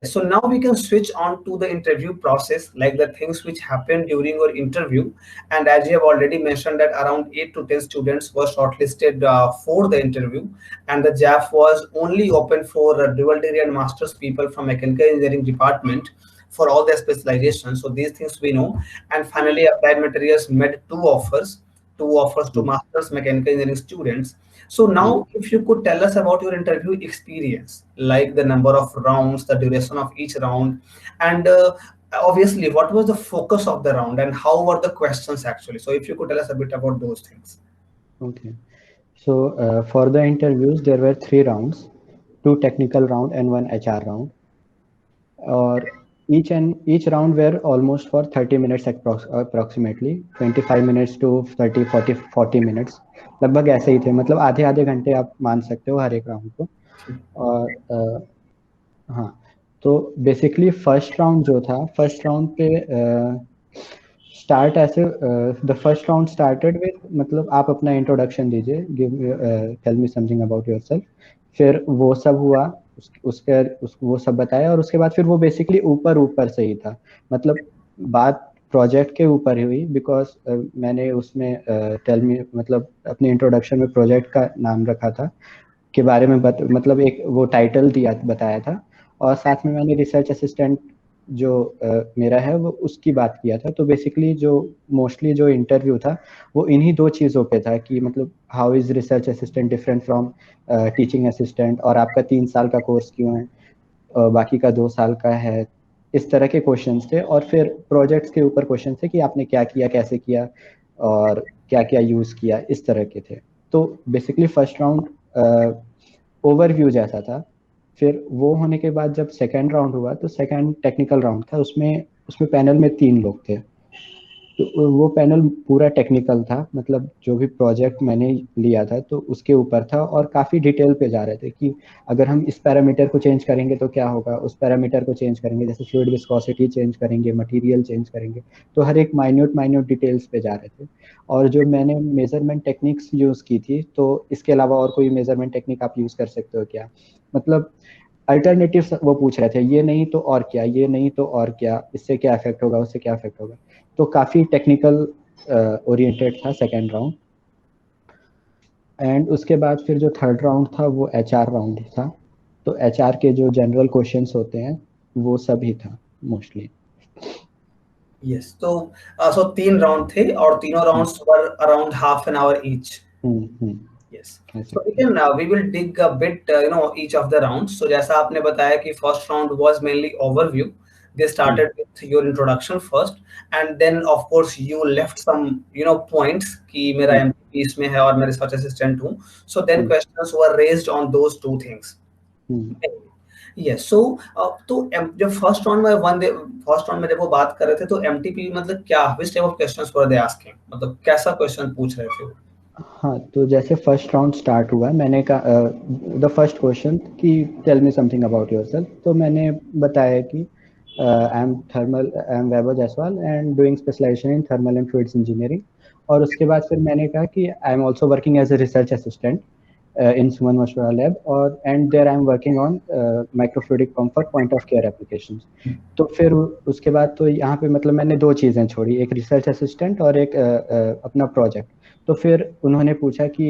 So now we can switch on to the interview process, like the things which happened during your interview. And as you have already mentioned that around 8 to 10 students were shortlisted for the interview, and the JAF was only open for dual degree and master's people from mechanical engineering department for all their specializations. So these things we know. And finally, Applied Materials made two offers to master's mechanical engineering students. So now, if you could tell us about your interview experience, like the number of rounds, the duration of each round, and obviously, what was the focus of the round, and how were the questions actually? So, if you could tell us a bit about those things. Okay. So for the interviews, there were three rounds, two technical round and one HR round. Or each round were almost for 30 minutes approximately 25 minutes to 30 40 minutes लगभग ऐसे ही थे मतलब आधे आधे घंटे आप मान सकते हो हर एक राउंड को और हाँ तो बेसिकली फर्स्ट राउंड जो था फर्स्ट राउंड पे स्टार्ट ऐसे the first round started with मतलब आप अपना इंट्रोडक्शन दीजिए give tell me something about yourself फिर वो सब हुआ वो सब बताया और उसके बाद फिर वो बेसिकली ऊपर ऊपर से ही था मतलब बात प्रोजेक्ट के ऊपर ही हुई बिकॉज मैंने उसमें टेल मी मतलब अपने इंट्रोडक्शन में प्रोजेक्ट का नाम रखा था के बारे में मतलब एक वो टाइटल दिया बताया था और साथ में मैंने रिसर्च असिस्टेंट जो मेरा है वो उसकी बात किया था तो बेसिकली जो मोस्टली जो इंटरव्यू था वो इन्हीं दो चीज़ों पे था कि मतलब how is research assistant different from teaching assistant और आपका 3 साल का कोर्स क्यों है बाकी का 2 साल का है इस तरह के क्वेश्चंस थे और फिर प्रोजेक्ट्स के ऊपर क्वेश्चन थे कि आपने क्या किया कैसे किया और क्या क्या यूज़ किया इस तरह के थे तो बेसिकली फर्स्ट राउंड ओवरव्यू जैसा था फिर वो होने के बाद जब सेकेंड राउंड हुआ तो सेकेंड टेक्निकल राउंड था उसमें उसमें पैनल में 3 लोग थे तो वो पैनल पूरा टेक्निकल था मतलब जो भी प्रोजेक्ट मैंने लिया था तो उसके ऊपर था और काफ़ी डिटेल पे जा रहे थे कि अगर हम इस पैरामीटर को चेंज करेंगे तो क्या होगा उस पैरामीटर को चेंज करेंगे जैसे फ्लूइड विस्कोसिटी चेंज करेंगे मटेरियल चेंज करेंगे तो हर एक माइन्यूट माइन्यूट डिटेल्स पे जा रहे थे और जो मैंने मेजरमेंट टेक्निक्स यूज़ की थी तो इसके अलावा और कोई मेजरमेंट टेक्निक आप यूज़ कर सकते हो क्या मतलब अल्टरनेटिव वो पूछ रहे थे ये नहीं तो और क्या ये नहीं तो और क्या इससे क्या इफेक्ट होगा उससे क्या इफेक्ट होगा तो काफ़ी टेक्निकल ओरिएंटेड था सेकेंड राउंड एंड उसके बाद फिर जो थर्ड राउंड था वो एचआर राउंड था तो एचआर के जो जनरल क्वेश्चंस होते हैं वो सब ही था मोस्टली यस तो सो 3 राउंड थे और तीनों rounds were around half an hour each. Yes. So we will dig a bit, each of the rounds. So जैसा आपने बताया कि first round was mainly overview. They started with your introduction first, and then of course you left some, points कि मेरा MPP इसमें है और मैं research assistant हूँ. So then questions were raised on those two things. Yes. So तो जब first round में जब वो बात कर रहे थे तो MTP मतलब क्या, which type of questions were they asking? मतलब कैसा क्वेश्चन पूछ रहे थे वो? हाँ तो जैसे फर्स्ट राउंड स्टार्ट हुआ मैंने कहा द फर्स्ट क्वेश्चन कि tell me something about yourself तो मैंने बताया कि I am Vaibhav Jaiswal and doing specialisation in thermal and fluids engineering और उसके बाद फिर मैंने कहा कि I am also working as a research assistant in Suman Mashwara lab और and there I am working on microfluidic pump for point of care applications. तो फिर उसके बाद तो यहाँ पे मतलब मैंने दो चीज़ें छोड़ी एक रिसर्च असिस्टेंट और एक अपना प्रोजेक्ट तो फिर उन्होंने पूछा कि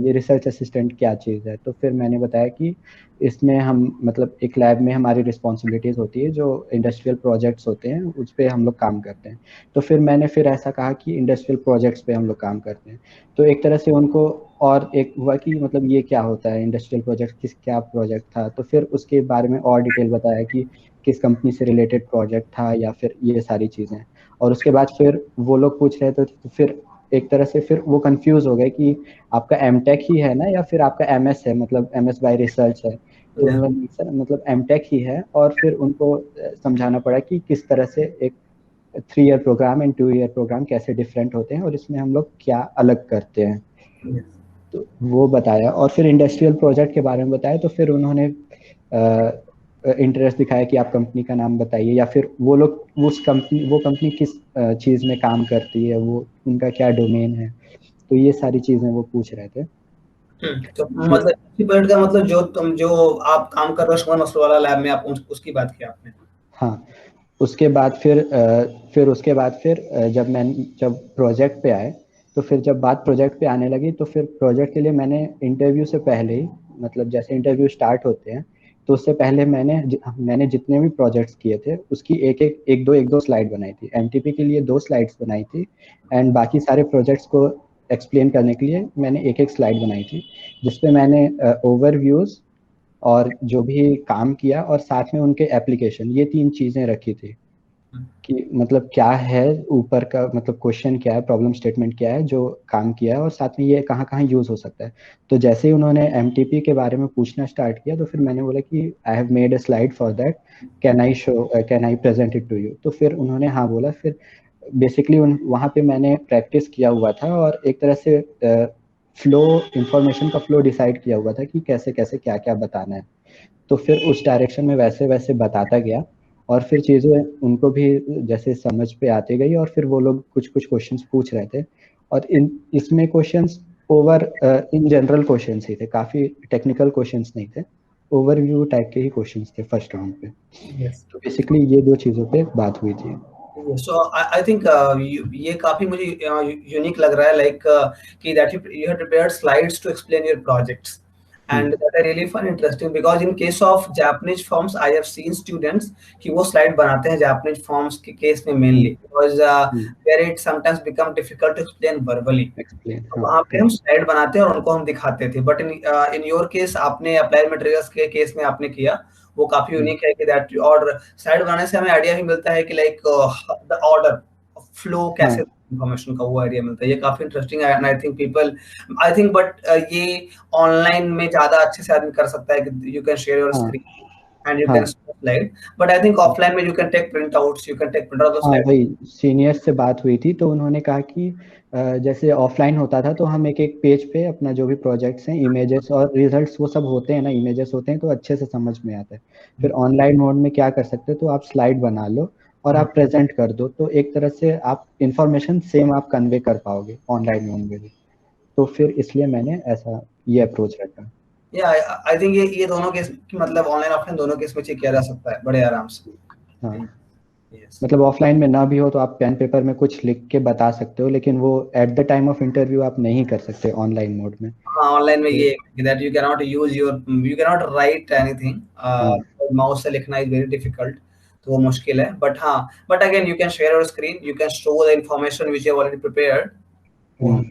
ये रिसर्च असिस्टेंट क्या चीज़ है तो फिर मैंने बताया कि इसमें हम मतलब एक लैब में हमारी रिस्पॉन्सिबिलिटीज़ होती है जो इंडस्ट्रियल प्रोजेक्ट्स होते हैं उस पर हम लोग काम करते हैं तो फिर मैंने फिर ऐसा कहा कि इंडस्ट्रियल प्रोजेक्ट्स पे हम लोग काम करते हैं तो एक तरह से उनको और एक हुआ कि मतलब ये क्या होता है इंडस्ट्रियल प्रोजेक्ट क्या प्रोजेक्ट था तो फिर उसके बारे में और डिटेल बताया कि किस कंपनी से रिलेटेड प्रोजेक्ट था या फिर ये सारी चीज़ें और उसके बाद फिर वो लोग पूछ रहे थे तो फिर एक तरह से फिर वो कंफ्यूज हो गए कि आपका एमटेक ही है ना या फिर आपका एमएस है मतलब एमएस बाय रिसर्च है तो सर मतलब एमटेक ही है और फिर उनको समझाना पड़ा कि किस तरह से एक 3 year programme and 2 year programme कैसे डिफरेंट होते हैं और इसमें हम लोग क्या अलग करते हैं तो वो बताया और फिर इंडस्ट्रियल प्रोजेक्ट के बारे में बताया तो फिर उन्होंने इंटरेस्ट दिखाया कि आप कंपनी का नाम बताइए या फिर वो लोग वो कंपनी किस चीज़ में काम करती है वो उनका क्या डोमेन है तो ये सारी चीज़ें वो पूछ रहे थे तो मतलब इसी पॉइंट का मतलब जो आप काम कर रहे हो सुमन मसरूवाला लैब में, आप उसकी बात की आपने। हाँ, उसके बाद फिर उसके बाद जब प्रोजेक्ट पे आए, तो फिर जब बात प्रोजेक्ट पे आने लगी, तो फिर प्रोजेक्ट के लिए मैंने इंटरव्यू से पहले ही, मतलब जैसे इंटरव्यू स्टार्ट होते हैं तो उससे पहले मैंने जितने भी प्रोजेक्ट्स किए थे उसकी एक दो स्लाइड बनाई थी। एमटीपी के लिए 2 स्लाइड्स बनाई थी, एंड बाकी सारे प्रोजेक्ट्स को एक्सप्लेन करने के लिए मैंने एक एक स्लाइड बनाई थी, जिसपे मैंने ओवरव्यूज और जो भी काम किया और साथ में उनके एप्लीकेशन, ये 3 चीजें रखी थी कि मतलब क्या है ऊपर का, मतलब क्वेश्चन क्या है, प्रॉब्लम स्टेटमेंट क्या है जो काम किया है, और साथ में ये कहाँ कहाँ यूज हो सकता है। तो जैसे ही उन्होंने एमटीपी के बारे में पूछना स्टार्ट किया, तो फिर मैंने बोला कि I have made a slide for that, can I present it to you. तो फिर उन्होंने हाँ बोला। फिर बेसिकली उन वहाँ पे मैंने प्रैक्टिस किया हुआ था, और एक तरह से फ्लो, इंफॉर्मेशन का फ्लो डिसाइड किया हुआ था कि कैसे कैसे क्या क्या बताना है। तो फिर उस डायरेक्शन में वैसे वैसे बताता गया, और फिर चीज़ें उनको भी जैसे समझ पे आती गई, और फिर वो लोग कुछ कुछ क्वेश्चंस पूछ रहे थे। और इन इसमें questions over in general questions ही थे, काफ़ी टेक्निकल क्वेश्चंस नहीं थे, ओवरव्यू टाइप के ही क्वेश्चंस थे फर्स्ट राउंड पे। यस। तो बेसिकली ये 2 चीज़ों पे बात हुई थी। सो आई थिंक ये काफी मुझे यूनिक लग रहा है, लाइक कि that you have prepared slides to explain your projects, and that are really fun interesting because in case of Japanese forms I have seen students कि वो slide बनाते हैं Japanese forms के case में mainly because where it sometimes become difficult to explain verbally, explain, तो हाँ वहाँ पे हम राइट। स्लाइड बनाते हैं और उनको हम दिखाते थे, बट इन योर केस आपने अप्लाइड मटेरियल्स के केस में आपने किया, वो काफी यूनिक है कि दैट, और स्लाइड बनाने से हमें आइडिया भी मिलता है कि लाइक द ऑर्डर फ्लो कैसे, हाँ इंफॉर्मेशन का वो आइडिया मिलता है, ये काफी इंटरेस्टिंग है। And I think people, I think but ये ऑनलाइन में ज्यादा अच्छे से आदमी कर सकता है कि यू कैन शेयर योर हाँ स्क्रीन एंड यू कैन हाँ slide, but I think offline में you can take print outs, you can take print out of the हाँ, स्लाइड। वही सीनियर से बात हुई थी, तो उन्होंने कहा कि जैसे ऑफलाइन होता था तो हम एक एक पेज पे अपना जो भी प्रोजेक्ट्स हैं, इमेजेस और रिजल्ट्स वो सब होते हैं ना, इमेजेस होते हैं तो अच्छे से समझ में आता है। फिर ऑनलाइन मोड में क्या कर सकते हो, तो आप स्लाइड बना लो और आप प्रेजेंट कर दो, तो एक तरह से आप इंफॉर्मेशन सेम आप कन्वे कर पाओगे ऑनलाइन मोड में भी। तो फिर इसलिए मैंने ऐसा ये अप्रोच रखा। या आई थिंक ये दोनों केस मतलब ऑनलाइन ऑफलाइन दोनों केस में चेक किया जा सकता है बड़े आराम से। हाँ, यस। मतलब ऑफलाइन में ना भी हो तो आप पेन पेपर में कुछ लिख के बता सकते हो, लेकिन वो at the time of interview आप नहीं कर सकते ऑनलाइन मोड में। हाँ, ऑनलाइन में तो ये है that you can not use your, you can not right हाँ एनीथिंग, माउस से लिखना इज वेरी डिफिकल्ट, तो वो मुश्किल है, बट हाँ, but again you can share your screen, you can show the information which you have already prepared. वो, hmm,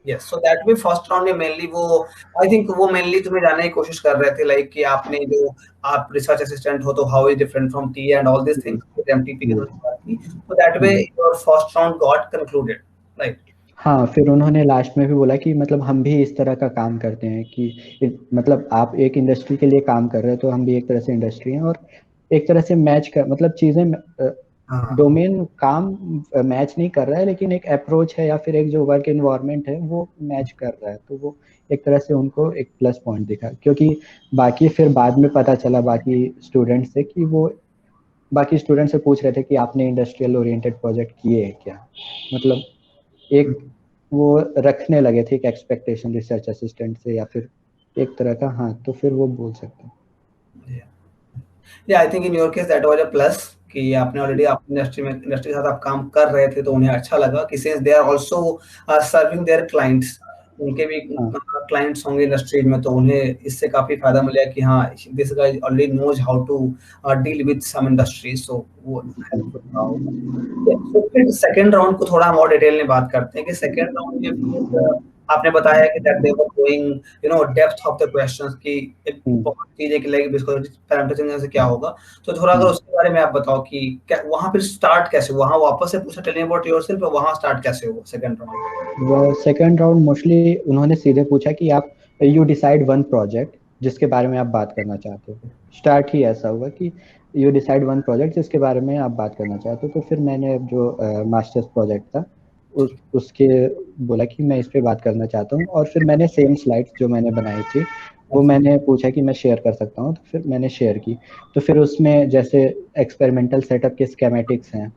yes, so that way first round में मेनली वो, आई थिंक वो mainly तुम्हें जानने की कोशिश कर रहे थे, लाइक कि आपने जो, आप रिसर्च असिस्टेंट हो तो how is different from T and all this hmm, things, MTP की हम्म, तुमने बात की, so that way hmm. your first round got concluded, right? हाँ, फिर उन्होंने लास्ट में भी बोला कि मतलब हम भी इस तरह का काम करते हैं कि मतलब आप एक इंडस्ट्री के लिए काम कर रहे हो तो हम भी एक तरह से इंडस्ट्री हैं, और एक तरह से मैच कर, मतलब चीजें, हाँ, डोमेन काम मैच नहीं कर रहा है, लेकिन एक अप्रोच है या फिर एक जो वर्क एनवायरनमेंट है वो मैच कर रहा है, तो वो एक तरह से उनको एक प्लस पॉइंट दिखा। क्योंकि बाकी फिर बाद में पता चला बाकी स्टूडेंट से कि वो, बाकी स्टूडेंट से पूछ रहे थे कि आपने इंडस्ट्रियल ओरिएंटेड प्रोजेक्ट किए हैं क्या, मतलब एक वो रखने लगे थे एक एक्सपेक्टेशन रिसर्च असिस्टेंट से, या फिर एक तरह का, हाँ, तो फिर वो बोल सकते हैं। या I think in your case that was a plus कि आपने ऑलरेडी आप इंडस्ट्री के साथ आप काम कर रहे थे, तो उन्हें अच्छा लगा कि since they are also serving their clients, उनके भी हाँ क्लाइंट्स होंगे इंडस्ट्री में, तो उन्हें इससे काफी फायदा मिलेगा कि हाँ, this guy already knows how to deal with some industries, so वो हेल्पफुल रहा होगा। तो फिर सेकंड राउंड को थोड़ा हम और डिटेल में बात करते हैं कि सेकंड राउंड में फिर आपने बताया कि that they were going depth of the questions की, एक हम्म, बहुत चीजें कि लाइक विस्कोसिटी पैरामीटर से क्या होगा, तो थोड़ा अगर हम्म। उसके बारे में आप बताओ कि क्या वहां फिर स्टार्ट कैसे, वहां वापस से पूछा टेलिंग अबाउट योरसेल्फ, वहां स्टार्ट कैसे हुआ सेकंड राउंड। वो सेकंड राउंड मोस्टली उन्होंने सीधे पूछा कि आप, यू डिसाइड वन प्रोजेक्ट जिसके बारे में आप बात करना चाहते हो। स्टार्ट ही ऐसा हुआ कि यू डिसाइड वन प्रोजेक्ट जिसके बारे में आप बात करना चाहते हो। तो फिर मैंने जो मास्टर्स प्रोजेक्ट था उसके बोला कि मैं इस पे बात करना चाहता हूँ, और फिर मैंने सेम स्लाइड्स जो मैंने बनाई थी वो अच्छा। मैंने पूछा कि मैं शेयर कर सकता हूँ, तो फिर मैंने शेयर की। तो फिर उसमें जैसे एक्सपेरिमेंटल सेटअप के स्केमेटिक्स हैं,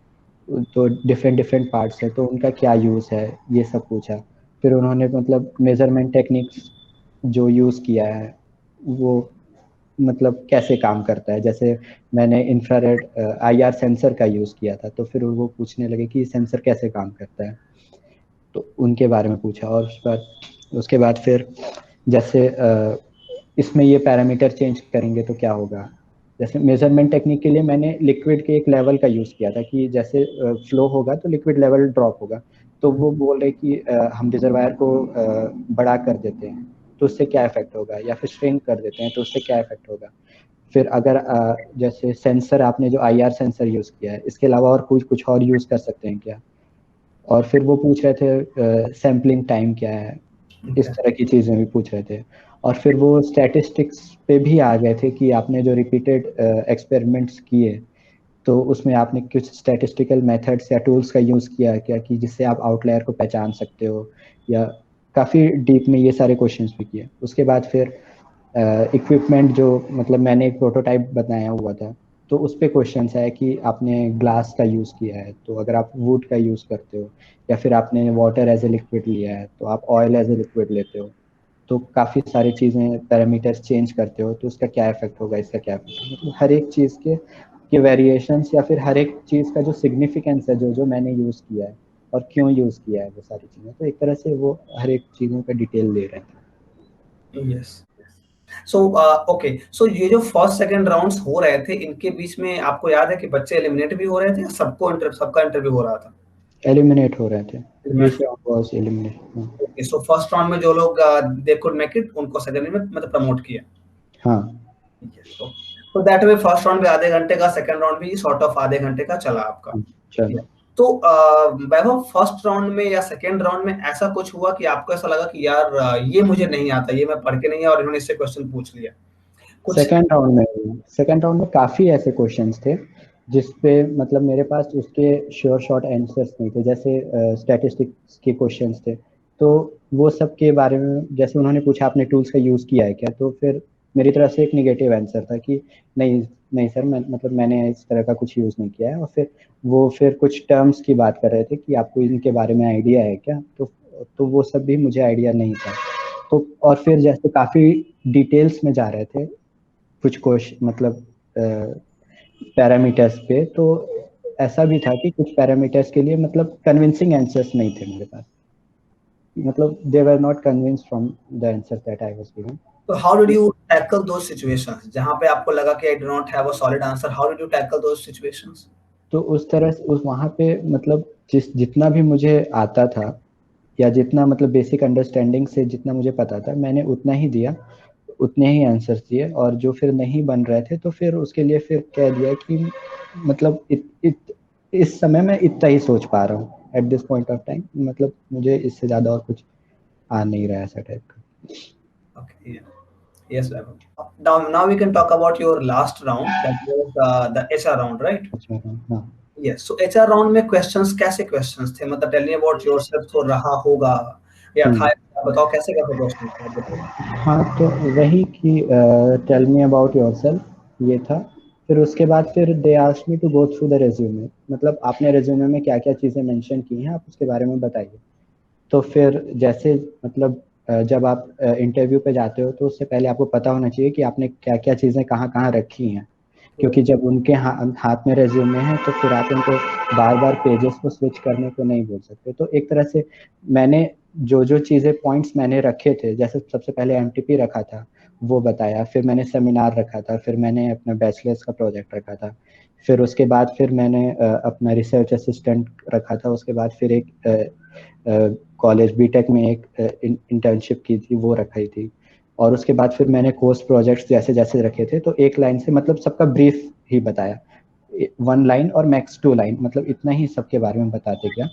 तो डिफरेंट डिफरेंट पार्ट्स है तो उनका क्या यूज़ है, ये सब पूछा। फिर उन्होंने मतलब मेजरमेंट टेक्निक्स जो यूज़ किया है वो मतलब कैसे काम करता है। जैसे मैंने इंफ्रारेड आईआर सेंसर का यूज़ किया था, तो फिर वो पूछने लगे कि सेंसर कैसे काम करता है, तो उनके बारे में पूछा। और उसके बाद फिर जैसे इसमें ये पैरामीटर चेंज करेंगे तो क्या होगा। जैसे मेजरमेंट टेक्निक के लिए मैंने लिक्विड के एक लेवल का यूज़ किया था कि जैसे फ्लो होगा तो लिक्विड लेवल ड्रॉप होगा। तो वो बोल रहे कि हम रिजर्वायर को बड़ा कर देते हैं तो उससे क्या इफेक्ट होगा, या फिर श्रिंक कर देते हैं तो उससे क्या इफेक्ट होगा। फिर अगर जैसे सेंसर आपने जो आईआर सेंसर यूज़ किया है, इसके अलावा और कुछ और यूज़ कर सकते हैं क्या। और फिर वो पूछ रहे थे सैम्पलिंग टाइम क्या है, इस Okay. तरह की चीज़ें भी पूछ रहे थे। और फिर वो स्टैटिस्टिक्स पे भी आ गए थे कि आपने जो रिपीटेड एक्सपेरिमेंट्स किए तो उसमें आपने कुछ स्टैटिस्टिकल मेथड्स या टूल्स का यूज़ किया क्या, कि जिससे आप आउटलायर को पहचान सकते हो। या काफ़ी डीप में ये सारे क्वेश्चंस भी किए। उसके बाद फिर इक्विपमेंट जो मतलब मैंने एक प्रोटोटाइप बनाया हुआ था, तो उस पे क्वेश्चन है कि आपने ग्लास का यूज़ किया है तो अगर आप वुड का यूज़ करते हो, या फिर आपने वाटर एज ए लिक्विड लिया है तो आप ऑयल एज ए लिक्विड लेते हो, तो काफ़ी सारी चीज़ें पैरामीटर्स चेंज करते हो तो उसका क्या इफेक्ट होगा, इसका क्या इफेक्ट होगा। मतलब हर एक चीज़ के वेरिएशंस या फिर हर एक चीज़ का जो सिग्निफिकेंस है जो जो मैंने यूज़ किया है और क्यों यूज़ किया है, वो सारी चीज़ें, तो एक तरह से वो हर एक चीज़ों का डिटेल ले रहे थे। Yes. सो ओके, सो ये जो फर्स्ट सेकंड राउंड्स हो रहे थे, इनके बीच में आपको याद है कि बच्चे एलिमिनेट भी हो रहे थे या सबका इंटरव्यू हो रहा था? एलिमिनेट हो रहे थे। Eliminate. This round was eliminate. Okay, so first round में जो लोग दे कुड मेक इट, उनको सेकंड में मतलब प्रमोट किया। हाँ। तो दैट वे फर्स्ट राउंड भी आधे घंटे का, सेकंड राउंड भी सॉर्ट ऑफ आधे घंटे का चला आपका। हाँ, चलो। तो वैभव, फर्स्ट राउंड में या सेकंड राउंड में ऐसा कुछ हुआ कि आपको ऐसा लगा कि यार ये मुझे नहीं आता, ये मैं पढ़ के नहीं है और इन्होंने इससे क्वेश्चन पूछ लिया कुछ? सेकेंड राउंड में काफ़ी ऐसे क्वेश्चंस थे जिसपे मतलब मेरे पास उसके श्योर शॉर्ट आंसर्स नहीं थे। जैसे स्टैटिस्टिक्स के क्वेश्चंस थे, तो वो सब के बारे में जैसे उन्होंने पूछा आपने टूल्स का यूज़ किया है क्या, तो फिर मेरी तरफ से एक निगेटिव आंसर था कि नहीं, नहीं सर, मैंने इस तरह का कुछ यूज़ नहीं किया है। और फिर कुछ टर्म्स की बात कर रहे थे कि आपको इनके बारे में आइडिया है क्या, तो वो सब भी मुझे आइडिया नहीं था। तो और फिर जैसे काफ़ी डिटेल्स में जा रहे थे कुछ क्वेश्चन, मतलब पैरामीटर्स पे, तो ऐसा भी था कि कुछ पैरामीटर्स के लिए मतलब कन्विंसिंग आंसर्स नहीं थे मेरे पास। मतलब they were not convinced from the answers that I was given. तो how did you tackle those situations जहां पे आपको लगा कि I do not have a solid answer? How did you tackle those situations? तो उस तरह से उस वहाँ पे मतलब जितना भी मुझे आता था, या जितना मतलब बेसिक अंडरस्टैंडिंग से जितना मुझे पता था, मैंने उतना ही दिया, उतने ही आंसर्स दिए। और जो फिर नहीं बन रहे थे तो फिर उसके लिए फिर कह दिया कि मतलब इस समय मैं इतना ही सोच पा रहा हूँ at this point of time, मतलब मुझे इससे ज़्यादा और कुछ आ नहीं रहा है ऐसा टाइप का। Okay, yeah. Yes, Vaibhav. Now we can talk about your last round, that was the HR round, right? अच्छा, हाँ हाँ। Yes. So HR round में questions कैसे questions थे? मतलब tell me about yourself तो रहा होगा या था, हम्म। बताओ कैसे कैसे questions थे, बताओ। हाँ, तो वही कि टेल मी अबाउट योरसेल्फ ये था। फिर उसके बाद फिर they asked me to go through the resume, मतलब आपने रेज्यूमे में क्या क्या चीज़ें मेंशन की हैं आप उसके बारे में बताइए। तो फिर जैसे मतलब जब आप इंटरव्यू पे जाते हो तो उससे पहले आपको पता होना चाहिए कि आपने क्या क्या चीज़ें कहाँ कहाँ रखी हैं। क्योंकि जब उनके हाथ में रेज्यूमे है तो फिर आप उनको बार बार पेजेस को स्विच करने को नहीं बोल सकते। तो एक तरह से मैंने जो जो चीज़ें पॉइंट्स मैंने रखे थे, जैसे सबसे पहले एमटीपी रखा था वो बताया, फिर मैंने सेमिनार रखा था, फिर मैंने अपना बैचलर्स का प्रोजेक्ट रखा था, फिर उसके बाद फिर मैंने अपना रिसर्च असिस्टेंट रखा था, उसके बाद फिर एक कॉलेज बीटेक में एक इंटर्नशिप की थी वो रखाई थी, और उसके बाद फिर मैंने कोर्स प्रोजेक्ट्स जैसे जैसे रखे थे। तो एक लाइन से मतलब सबका ब्रीफ ही बताया, 1 लाइन और मैक्स 2 लाइन, मतलब इतना ही सबके बारे में बताते गया।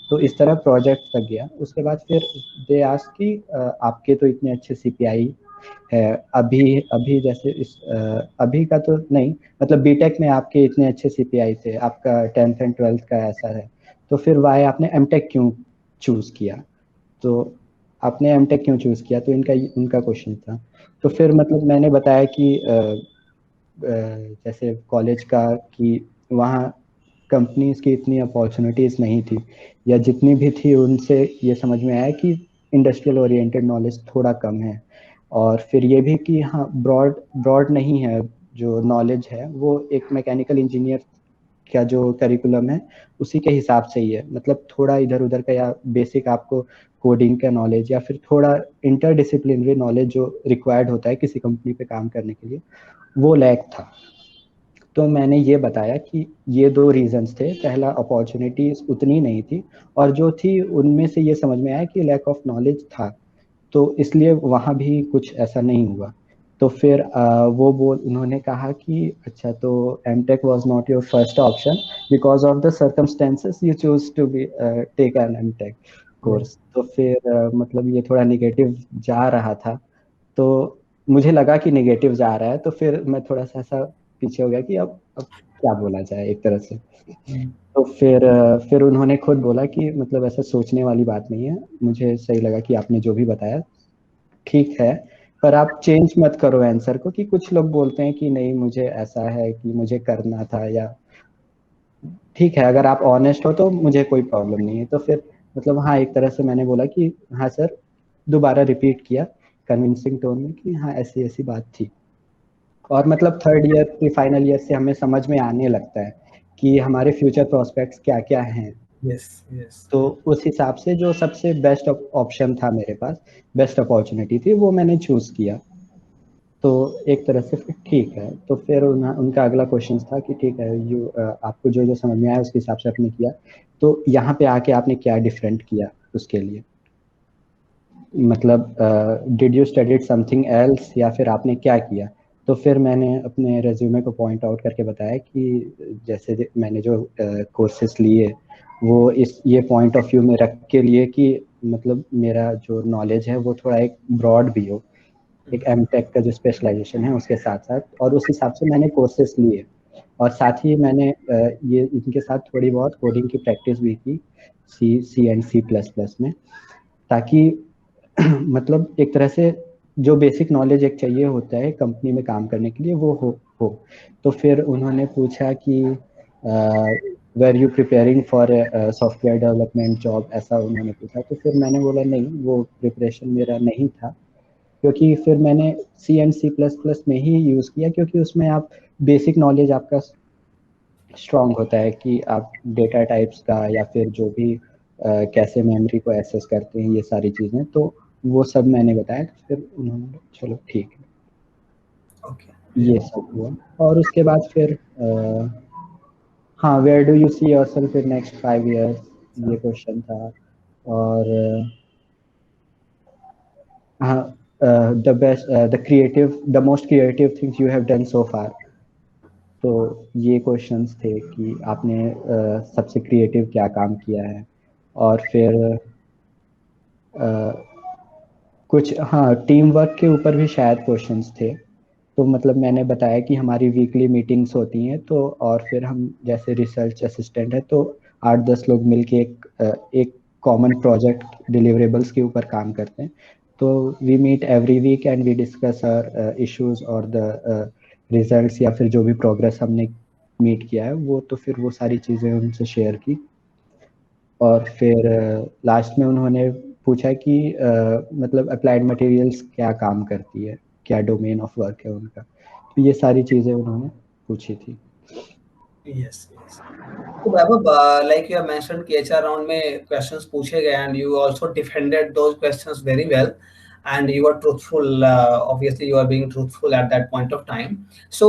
तो इस तरह प्रोजेक्ट तक गया। उसके बाद फिर दे आस्क कि आपके तो इतने अच्छे सीपीआई है, अभी अभी जैसे अभी का तो नहीं, मतलब बीटेक में आपके इतने अच्छे सीपीआई थे, आपका 10th एंड 12th का ऐसा है, तो फिर वाई आपने एमटेक क्यों चूज किया। तो आपने एमटेक क्यों चूज किया, तो इनका उनका क्वेश्चन था। तो फिर मतलब मैंने बताया कि जैसे कॉलेज का कि वहाँ कंपनीज की इतनी अपॉर्चुनिटीज नहीं थी, या जितनी भी थी उनसे ये समझ में आया कि इंडस्ट्रियल ओरिएंटेड नॉलेज थोड़ा कम है, और फिर ये भी कि हाँ ब्रॉड ब्रॉड नहीं है, जो नॉलेज है वो एक मैकेनिकल इंजीनियर का जो करिकुलम है उसी के हिसाब से ही है, मतलब थोड़ा इधर उधर का या बेसिक आपको कोडिंग का नॉलेज या फिर थोड़ा इंटरडिसिप्लिनरी नॉलेज जो रिक्वायर्ड होता है किसी कंपनी पे काम करने के लिए, वो लैक था। तो मैंने ये बताया कि ये दो रीजंस थे, पहला अपॉर्चुनिटीज उतनी नहीं थी, और जो थी उनमें से ये समझ में आया कि लैक ऑफ नॉलेज था, तो इसलिए वहाँ भी कुछ ऐसा नहीं हुआ। तो फिर उन्होंने कहा कि अच्छा, तो MTech was not your first option because of the circumstances you choose to be take an MTech course. तो फिर मतलब ये थोड़ा निगेटिव जा रहा था, तो मुझे लगा कि निगेटिव जा रहा है, तो फिर मैं थोड़ा सा ऐसा पीछे हो गया कि अब क्या बोला जाए एक तरह से। तो फिर उन्होंने खुद बोला कि मतलब ऐसा सोचने वाली बात नहीं है, मुझे सही लगा कि आपने जो भी बताया ठीक है, पर आप चेंज मत करो आंसर को, कि कुछ लोग बोलते हैं कि नहीं मुझे ऐसा है कि मुझे करना था, या ठीक है अगर आप ऑनेस्ट हो तो मुझे कोई प्रॉब्लम नहीं है। तो फिर मतलब हाँ एक तरह से मैंने बोला कि हाँ सर, दोबारा रिपीट किया कन्विंसिंग टोन में कि हाँ ऐसी ऐसी बात थी। और मतलब थर्ड ईयर की फाइनल ईयर से हमें समझ में आने लगता है कि हमारे फ्यूचर प्रोस्पेक्ट्स क्या क्या हैं। Yes yes. तो उस हिसाब से जो सबसे बेस्ट ऑप्शन था मेरे पास, बेस्ट अपॉर्चुनिटी थी, वो मैंने चूज किया। तो एक तरह से फिर ठीक है। तो फिर उनका अगला क्वेश्चन था कि ठीक है आपको जो जो समझ में आया उसके हिसाब से आपने किया, तो यहाँ पे आके आपने क्या डिफरेंट किया उसके लिए, मतलब did you studied something else या फिर आपने क्या किया। तो फिर मैंने अपने रेज्यूमे को पॉइंट आउट करके बताया कि जैसे मैंने जो कोर्सेस लिए वो इस ये पॉइंट ऑफ व्यू में रख के लिए कि मतलब मेरा जो नॉलेज है वो थोड़ा एक ब्रॉड भी हो, एक एमटेक का जो स्पेशलाइजेशन है उसके साथ साथ, और उस हिसाब से मैंने कोर्सेस लिए। और साथ ही मैंने ये इनके साथ थोड़ी बहुत कोडिंग की प्रैक्टिस भी की, सी एंड सी प्लस प्लस में, ताकि मतलब एक तरह से जो बेसिक नॉलेज एक चाहिए होता है कंपनी में काम करने के लिए वो हो। तो फिर उन्होंने पूछा कि were you preparing for software development job, ऐसा उन्होंने पूछा। तो फिर मैंने बोला नहीं, वो प्रिपरेशन मेरा नहीं था, क्योंकि फिर मैंने सी एंड सी प्लस प्लस में ही यूज़ किया, क्योंकि उसमें आप बेसिक नॉलेज आपका स्ट्रांग होता है कि आप डेटा टाइप्स का या फिर जो भी कैसे मेमोरी को एक्सेस करते हैं ये सारी चीज़ें, तो वो सब मैंने बताया। तो फिर उन्होंने बोला, चलो ठीक है, ओके। ये सब हुआ। और उसके बाद फिर हाँ, where do you see yourself in next 5 years, ये क्वेश्चन था। और हाँ, the most creative things you have done so far. तो ये क्वेश्चंस थे कि आपने सबसे क्रिएटिव क्या काम किया है। और फिर कुछ हाँ टीम वर्क के ऊपर भी शायद क्वेश्चंस थे। तो मतलब मैंने बताया कि हमारी वीकली मीटिंग्स होती हैं, तो और फिर हम जैसे रिसर्च असिस्टेंट है तो 8-10 लोग मिलके एक कॉमन प्रोजेक्ट डिलीवरेबल्स के ऊपर काम करते हैं। तो we meet every week and we discuss our issues और द रिजल्ट्स, या फिर जो भी प्रोग्रेस हमने मीट किया है वो, तो फिर वो सारी चीज़ें उनसे शेयर की। और फिर लास्ट में उन्होंने पूछा कि मतलब अप्लाइड मटेरियल्स क्या काम करती है, क्या डोमेन ऑफ वर्क है उनका, तो ये सारी चीज़ें उन्होंने पूछी थी। Yes yes. तो वैभव, like you have mentioned कि HR राउंड में क्वेश्चंस पूछे गए and you also defended those questions very well and you were truthful, obviously you are being truthful at that point of time. So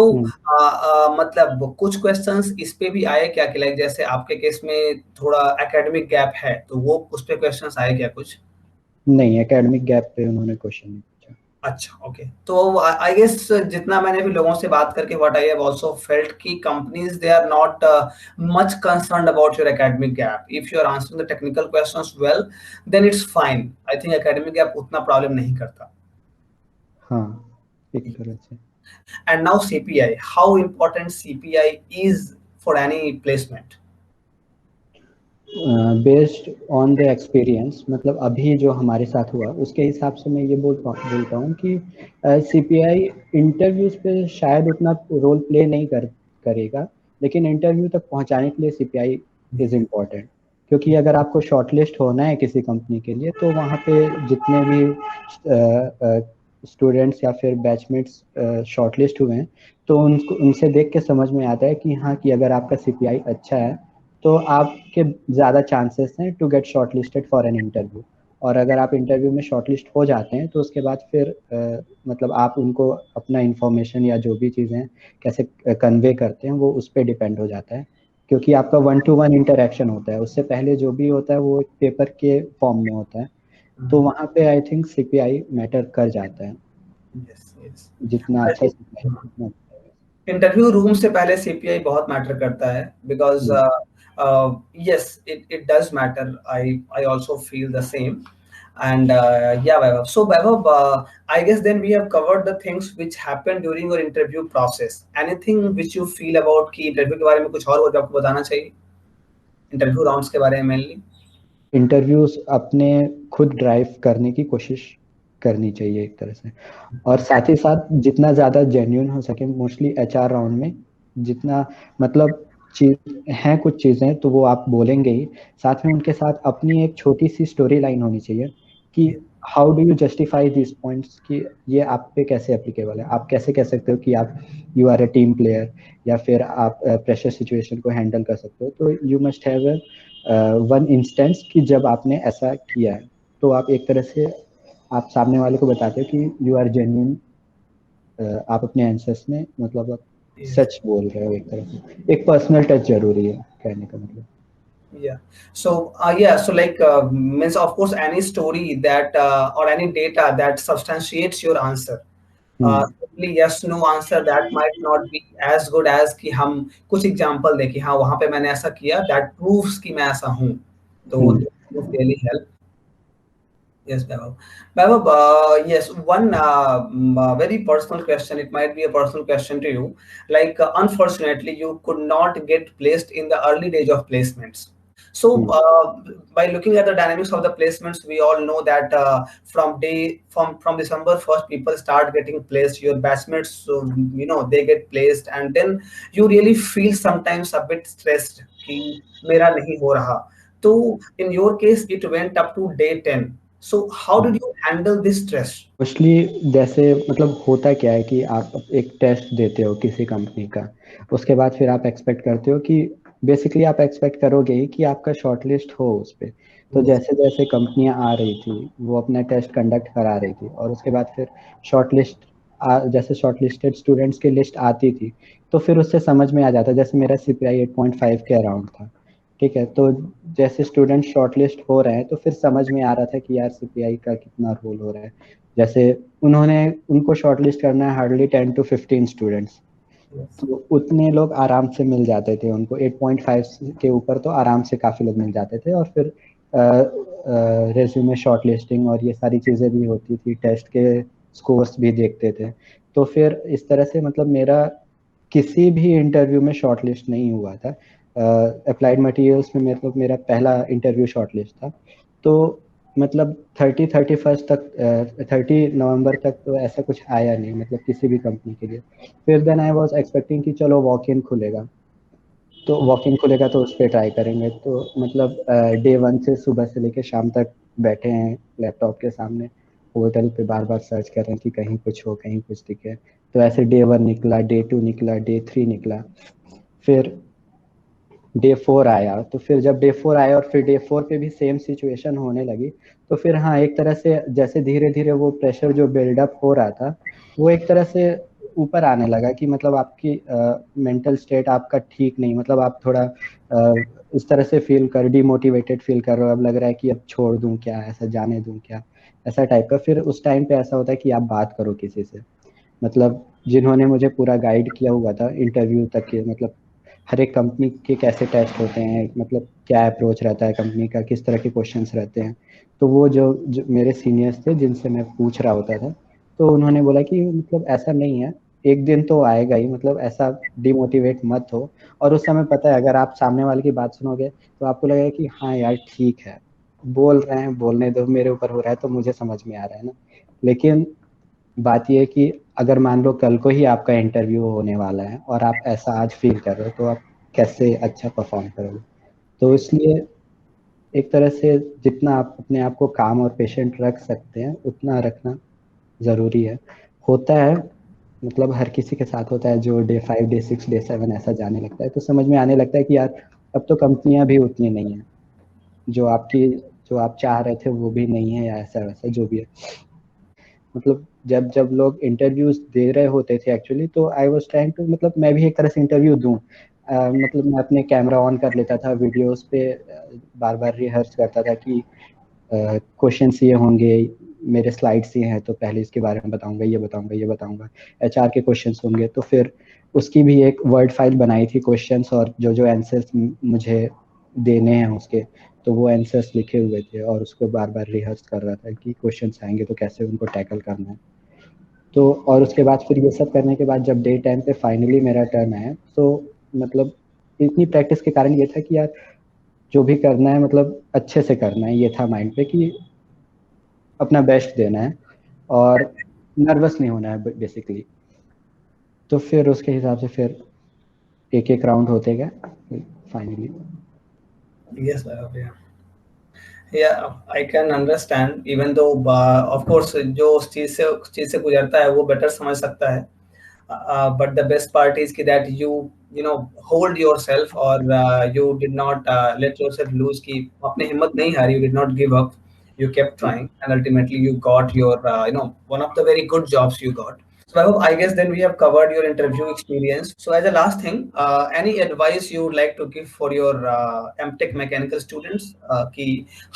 मतलब कुछ questions इस पे भी आए क्या कि लाइक जैसे आपके केस में थोड़ा एकेडमिक गैप है तो वो उस पे क्वेश्चंस आए क्या कुछ? नहीं, एकेडमिक गैप पे उन्होंने क्वेश्चन नहीं पूछा। अच्छा, ओके। तो आई गेस जितना मैंने भी लोगों से बात करके what I have also felt कि companies they are not much concerned about your academic gap. If you are answering the technical questions well then it's fine. I think academic gap उतना problem नहीं करता। हाँ, एक तरह से। And now CPI, how important CPI is for any placement? Based on the experience, मतलब अभी जो हमारे साथ हुआ उसके हिसाब से मैं ये बोलता हूँ कि सीपीआई इंटरव्यूज पे शायद उतना रोल प्ले नहीं करेगा, लेकिन इंटरव्यू तक पहुंचाने के लिए सीपीआई इज इम्पोर्टेंट, क्योंकि अगर आपको शॉर्टलिस्ट होना है किसी कंपनी के लिए तो वहाँ पे जितने भी स्टूडेंट्स या फिर बैचमेट्स शॉर्टलिस्ट हुए हैं तो उनको उनसे देख के समझ में आता है कि हाँ कि अगर आपका सीपीआई अच्छा है तो आपके ज़्यादा चांसेस हैं to get shortlisted for an interview. और अगर आप इंटरव्यू में शॉर्टलिस्ट हो जाते हैं तो उसके बाद फिर मतलब आप उनको अपना इंफॉर्मेशन या जो भी चीज़ें कैसे कन्वे करते हैं वो उस पर डिपेंड हो जाता है, क्योंकि आपका 1-to-1 इंटरेक्शन होता है। उससे पहले जो भी होता है वो एक पेपर के फॉर्म में होता है, तो वहाँ पे आई थिंक सीपीआई मैटर कर जाता है। Yes yes. जितना अच्छा सीपीआई उतना इंटरव्यू रूम से पहले सीपीआई बहुत मैटर करता है, because yes, it does matter. I also feel the same. And yeah, Vaibhav. So Vaibhav, I guess then we have covered the things which happen during your interview process. Anything which you feel about कि interview के बारे में कुछ और आपको बताना चाहिए, interview rounds के बारे में मेनली? इंटरव्यूज अपने खुद ड्राइव करने की कोशिश करनी चाहिए एक तरह से, और साथ ही साथ जितना ज़्यादा जेन्यून हो सके मोस्टली एचआर राउंड में, जितना मतलब चीज है कुछ चीज़ें तो वो आप बोलेंगे ही, साथ में उनके साथ अपनी एक छोटी सी स्टोरी लाइन होनी चाहिए कि how do you justify this points कि ये आप पे कैसे एप्लीकेबल है। आप कैसे कह सकते हो कि आप you are a team player या फिर आप प्रेशर सिचुएशन को हैंडल कर सकते हो, तो you must have one instance कि जब आपने ऐसा किया है, तो आप एक तरह से आप सामने वाले को बताते हो कि यू आर जेन्युइन, आप अपने आंसर्स में मतलब आप Yes. सच बोल रहे हो। एक तरह से एक पर्सनल टच जरूरी है कहने का मतलब। Yeah. So yeah. So like means of course any story that or any data that substantiates your answer. Simply yes no answer that might not be as good as कि हम कुछ example दें कि हाँ वहां पे मैंने ऐसा किया that proves कि मैं ऐसा हूँ, तो really help. Yes, Vaibhav. Vaibhav, yes, one very personal question. It might be a personal question to you. Like, unfortunately, you could not get placed in the early days of placements. So, by looking at the dynamics of the placements, we all know that from December 1st, people start getting placed. Your batchmates, so, you know, they get placed, and then you really feel sometimes a bit stressed कि मेरा नहीं हो रहा. So, in your case, it went up to day 10. So how did you handle this stress? Mostly जैसे मतलब होता क्या है कि आप एक टेस्ट देते हो किसी कंपनी का, उसके बाद फिर आप एक्सपेक्ट करते हो कि बेसिकली आप एक्सपेक्ट करोगे ही कि आपका शॉर्टलिस्ट हो उस पर। तो Yes. जैसे जैसे कंपनियां आ रही थी वो अपना टेस्ट कंडक्ट करा रही थी, और उसके बाद फिर शॉर्टलिस्ट जैसे शॉर्टलिस्टेड स्टूडेंट्स की लिस्ट आती थी तो फिर उससे समझ में आ जाता। जैसे मेरा सीपीआई 8.5 के अराउंड था, ठीक है, तो जैसे स्टूडेंट शॉर्टलिस्ट हो रहे हैं तो फिर समझ में आ रहा था कि यार सीपीआई का कितना रोल हो रहा है। जैसे उनको शॉर्टलिस्ट करना है हार्डली 10 to 15 स्टूडेंट्स, तो उतने लोग आराम से मिल जाते थे उनको। 8.5 के ऊपर तो आराम से काफ़ी लोग मिल जाते थे, और फिर रेज्यूमे शॉर्टलिस्टिंग और ये सारी चीज़ें भी होती थी, टेस्ट के स्कोर्स भी देखते थे। तो फिर इस तरह से मतलब मेरा किसी भी इंटरव्यू में शॉर्टलिस्ट नहीं हुआ था। अप्लाइड मटेरियल्स में मेरा पहला इंटरव्यू शॉर्टलिस्ट था, तो मतलब 31 तक 30 नवंबर तक तो ऐसा कुछ आया नहीं मतलब किसी भी कंपनी के लिए। फिर देन आई वाज एक्सपेक्टिंग कि चलो वॉक इन खुलेगा, तो वॉक इन खुलेगा तो उस पर ट्राई करेंगे। तो मतलब डे 1 से सुबह से लेकर शाम तक बैठे हैं लैपटॉप के सामने, पोर्टल पे बार बार सर्च कर रहे हैं कि कहीं कुछ हो कहीं कुछ दिखे। तो ऐसे डे 1 निकला, डे 2 निकला, डे 3 निकला, फिर डे 4 आया। तो फिर जब डे 4 आया और फिर डे 4 पे भी सेम सिचुएशन होने लगी, तो फिर हाँ एक तरह से जैसे धीरे धीरे वो प्रेशर जो बिल्डअप हो रहा था वो एक तरह से ऊपर आने लगा कि मतलब आपकी मेंटल स्टेट आपका ठीक नहीं, मतलब आप थोड़ा इस तरह से फील कर डिमोटिवेटेड फील कर रहे हो। अब लग रहा है कि अब छोड़ दूं क्या, ऐसा जाने दूं क्या, ऐसा टाइप का। फिर उस टाइम पे ऐसा होता है कि आप बात करो किसी से, मतलब जिन्होंने मुझे पूरा गाइड किया हुआ था इंटरव्यू तक के, मतलब हर एक कंपनी के कैसे टेस्ट होते हैं, मतलब क्या अप्रोच रहता है कंपनी का, किस तरह के क्वेश्चंस रहते हैं। तो वो जो मेरे सीनियर्स थे जिनसे मैं पूछ रहा होता था, तो उन्होंने बोला कि मतलब ऐसा नहीं है, एक दिन तो आएगा ही, मतलब ऐसा डिमोटिवेट मत हो। और उस समय पता है अगर आप सामने वाले की बात सुनोगे तो आपको लगेगा कि हाँ यार ठीक है, बोल रहे हैं बोलने दो, मेरे ऊपर हो रहा है तो मुझे समझ में आ रहा है ना। लेकिन बात यह है कि अगर मान लो कल को ही आपका इंटरव्यू होने वाला है और आप ऐसा आज फील कर रहे हो तो आप कैसे अच्छा परफॉर्म करोगे। तो इसलिए एक तरह से जितना आप अपने आप को काम और पेशेंट रख सकते हैं उतना रखना ज़रूरी है। होता है, मतलब हर किसी के साथ होता है, जो डे 5 डे 6 डे 7 ऐसा जाने लगता है तो समझ में आने लगता है कि यार अब तो कंपनियां भी उतनी नहीं है, जो आपकी जो आप चाह रहे थे वो भी नहीं है, या ऐसा वैसा जो भी है। मतलब जब जब लोग इंटरव्यूज दे रहे होते थे एक्चुअली, तो आई वाज ट्राइंग टू, मतलब मैं भी एक तरह से इंटरव्यू दूं। मतलब मैं अपने कैमरा ऑन कर लेता था, वीडियोस पे बार बार रिहर्स करता था कि क्वेश्चंस ये होंगे, मेरे स्लाइड्स ये हैं तो पहले इसके बारे में बताऊंगा, ये बताऊंगा, ये बताऊंगा, एचआर के क्वेश्चंस होंगे, तो फिर उसकी भी एक वर्ड फाइल बनाई थी क्वेश्चंस, और जो जो आंसर्स मुझे देने हैं उसके, तो वो आंसर्स लिखे हुए थे, और उसको बार बार रिहर्स कर रहा था कि क्वेश्चंस आएंगे तो कैसे उनको टैकल करना है। तो और उसके बाद फिर ये सब करने के बाद जब डे 10 पे फाइनली मेरा टर्न आया, तो मतलब इतनी प्रैक्टिस के कारण ये था कि यार जो भी करना है मतलब अच्छे से करना है, ये था माइंड पे कि अपना बेस्ट देना है और नर्वस नहीं होना है बेसिकली। तो फिर उसके हिसाब से फिर एक एक राउंड होते गए finally. Yes, yeah. Yeah, I can understand. Even though, of course, जो उस चीज से गुजरता है वो बेटर समझ सकता है. But the best part is कि that you know hold yourself, or you did not let yourself lose, कि अपनी हिम्मत नहीं हारी, you did not give up, you kept trying, and ultimately you got your one of the very good jobs you got. So I hope, I guess then we have covered your interview experience. So as a last thing, any advice you would like to give for your MTech mechanical students, कि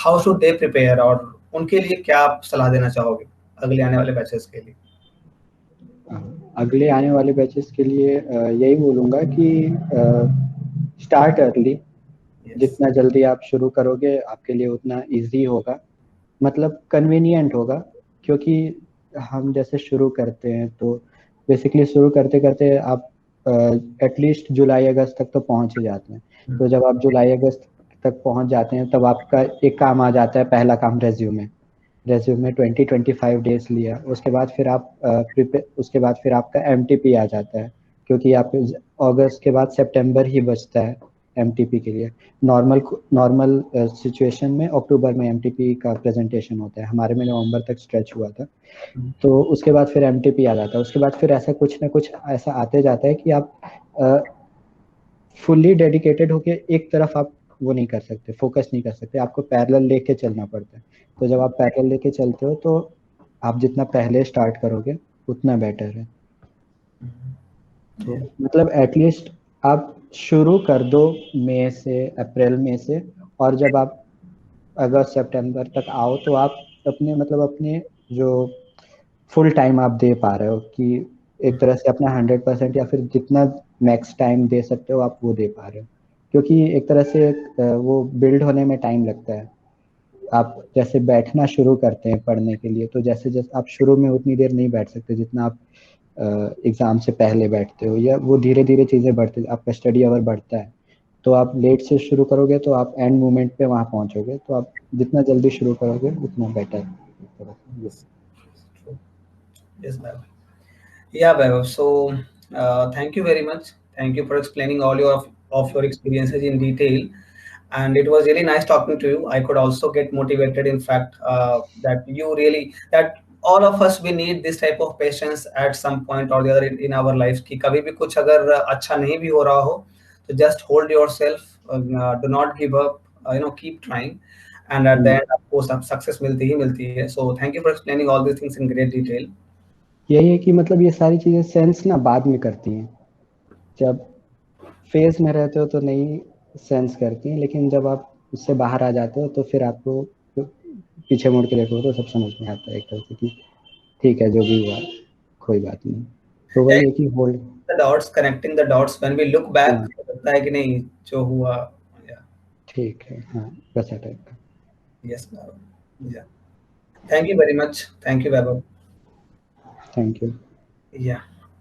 how should they prepare, और उनके लिए क्या आप सलाह देना चाहोगे अगले आने वाले बैचेस के लिए? अगले आने वाले बैचेस के लिए यही बोलूँगा कि स्टार्ट अर्ली। Yes. जितना जल्दी आप शुरू करोगे आपके लिए उतना इजी होगा, मतलब कन्वीनियंट होगा। क्योंकि हम जैसे शुरू करते हैं तो बेसिकली शुरू करते करते आप एटलीस्ट जुलाई अगस्त तक तो पहुंच ही जाते हैं। तो जब आप जुलाई अगस्त तक पहुंच जाते हैं तब आपका एक काम आ जाता है, पहला काम रेज्यूमे। रेज्यूमे 20-25 डेज लिया, उसके बाद फिर आप उसके बाद फिर आपका एमटीपी आ जाता है, क्योंकि आप अगस्त के बाद सितंबर ही बचता है एमटीपी के लिए। नॉर्मल नॉर्मल सिचुएशन में अक्टूबर में एमटीपी का प्रेजेंटेशन होता है, हमारे में नवंबर तक स्ट्रेच हुआ था। तो उसके बाद फिर एमटीपी आ जाता है, उसके बाद फिर ऐसा कुछ ना कुछ ऐसा आते जाता है कि आप फुल्ली डेडिकेटेड होके एक तरफ आप वो नहीं कर सकते, फोकस नहीं कर सकते, आपको पैरेलल लेके चलना पड़ता है। तो जब आप पैरेलल लेके चलते हो तो आप जितना पहले स्टार्ट करोगे उतना बेटर है। तो मतलब एटलीस्ट आप शुरू कर दो मई से, अप्रैल में से, और जब आप अगस्त सितंबर तक आओ तो आप अपने मतलब अपने जो फुल टाइम आप दे पा रहे हो, कि एक तरह से अपना 100% या फिर जितना मैक्स टाइम दे सकते हो आप वो दे पा रहे हो। क्योंकि एक तरह से वो बिल्ड होने में टाइम लगता है। आप जैसे बैठना शुरू करते हैं पढ़ने के लिए, तो जैसे जैसे आप शुरू में उतनी देर नहीं बैठ सकते जितना आप एग्जाम से पहले बैठते हो, या वो धीरे धीरे चीज़ें बढ़ती, आपका स्टडी अवर बढ़ता है। तो आप लेट से शुरू करोगे तो आप एंड मोमेंट पे वहाँ पहुँचोगे, तो आप जितना जल्दी शुरू करोगे उतना better. Yes, Vaibhav. Yeah, Vaibhav. So, thank you very much. Thank you for explaining all of your experiences in detail, and it was really nice talking to you. I could also get motivated. In fact, that all of us, we need this type of patience at some point or the other in our lives. कि कभी भी कुछ अगर अच्छा नहीं भी हो रहा हो, तो just hold yourself. Do not give up. Keep trying. And at the end, of course, success मिलती ही मिलती है. So, thank you for explaining all these things in great detail. यही है कि मतलब ये सारी चीजें सेंस ना बाद में करती हैं, जब फेज में रहते हो तो नहीं सेंस करती हैं, लेकिन जब आप उससे बाहर आ जाते हो तो फिर आपको पीछे मुड़ के देखो तो सब समझ में आता है एक तरह से कि ठीक है जो भी हुआ कोई बात नहीं। तो Yeah, वही है कि hold. the dots, connecting the dots. When we look back, हाँ लगता है कि नहीं जो हुआ. Yeah. ठीक है, हाँ वैसा टाइप का। Yes, Vaibhav. Yeah. Thank you very much. Thank you, Vaibhav. Thank you. Yeah.